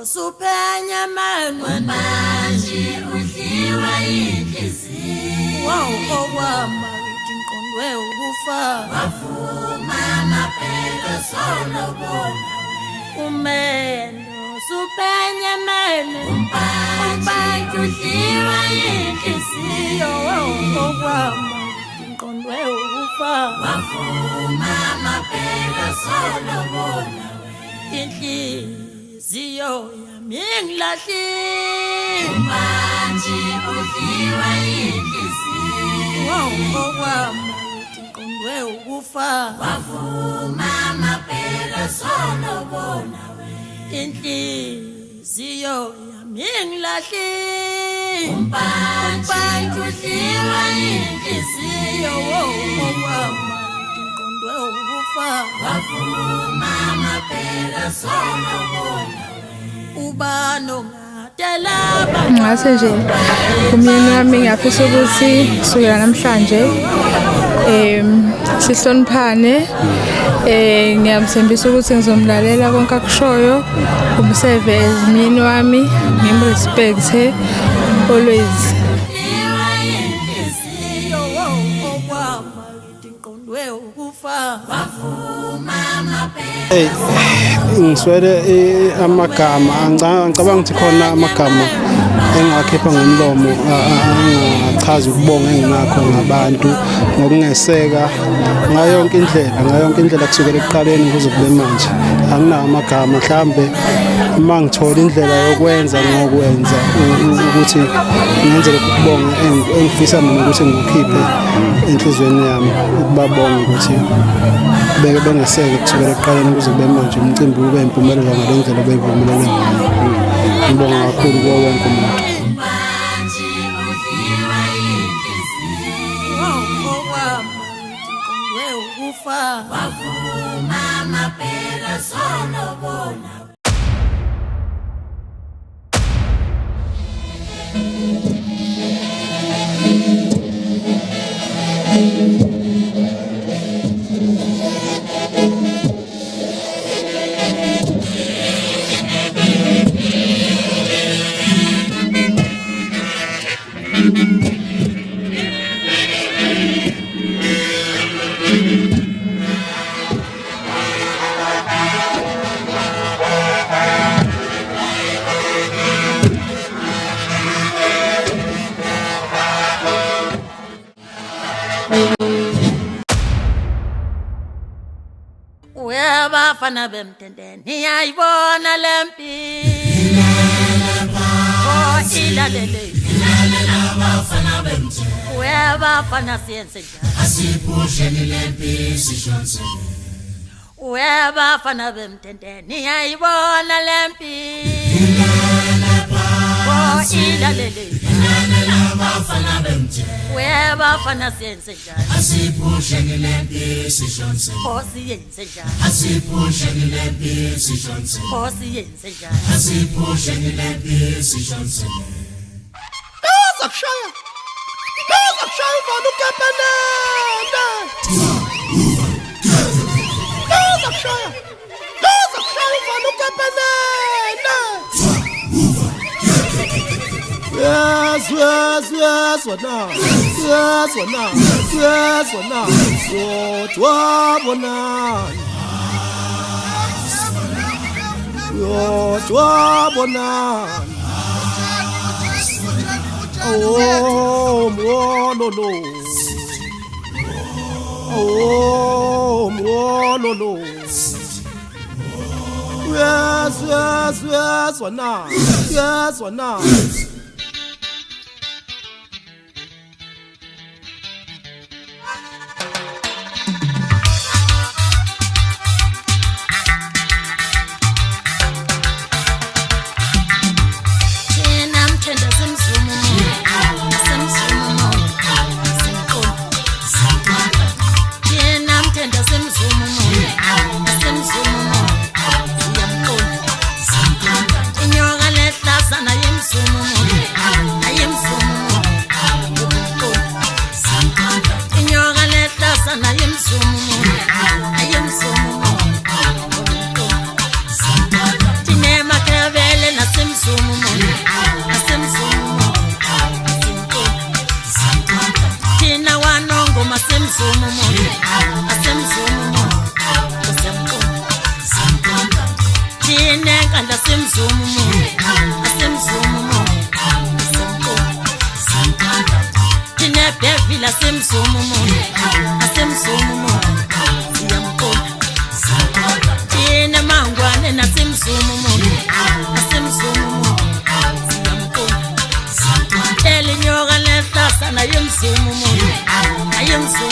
suphenya manje udliwa inhliziyo okwama ingqondwe ukufa wavuma amaphela solobona umelo suphenya manje udliwa inhliziyo okwama ingqondwe ukufa wavuma amaphela solobona inhliziyo yami ngilahlile manje udliwa inhliziyo okwama ingqondwe ukufa wavuma amaphela solobona inhliziyo yami ngilahlile manje udliwa inhliziyo okwama ingqondwe ukufa wavuma amaphela solobona ubano ngadelaba ngase nje umyeni wami ngiyafisa ukuthi kusukela namhlanje sihloniphane ngiyamthembisa ukuthi ngizomlalela konke akushoyo umseve ezimyeni wami ngimrespecte always ngiswele amagama ngicabanga ukuthi khona amagama engakhipha ngomlomo angachaza ukubonga enginakho ngabantu ngokungeseka ngayo yonke indlela kusukela ekuqaleni kuze kube manje anginawo amagama mhlambe uma ngithola indlela yokwenza ngokwenza ukuthi ngenze lokhu kubonga engifisa mina ukuthi ngikukhiphe enhlizweni yami ukubabonga ukuthi bengeseke kusukela ekuqaleni kuze kube manje umcimbi ube impumelelo ngalendlela beyivumelene ngayo ngibonga kakhulu kuwo wonke umuntu wavuma amaphela solobona Bafana bemtendeni iyayibona lempi ilalele bafana bemtendeni bafana siyenze njani asiphusheni lempi sishonsele bafana bemtendeni iyayibona lempi ilalele bafana bemtendeni bafana siyenze njani asiphusheni lempi sishonsele siyenze njani asiphusheni lempi sishonsele siyenze njani asiphusheni lempi sishonsele Zakushaya ufana ukepenene Zakushaya ufana ukepenene Yes, wena. Oh, no. Yes, wena. Inyoka lehlaza naye msumu I am so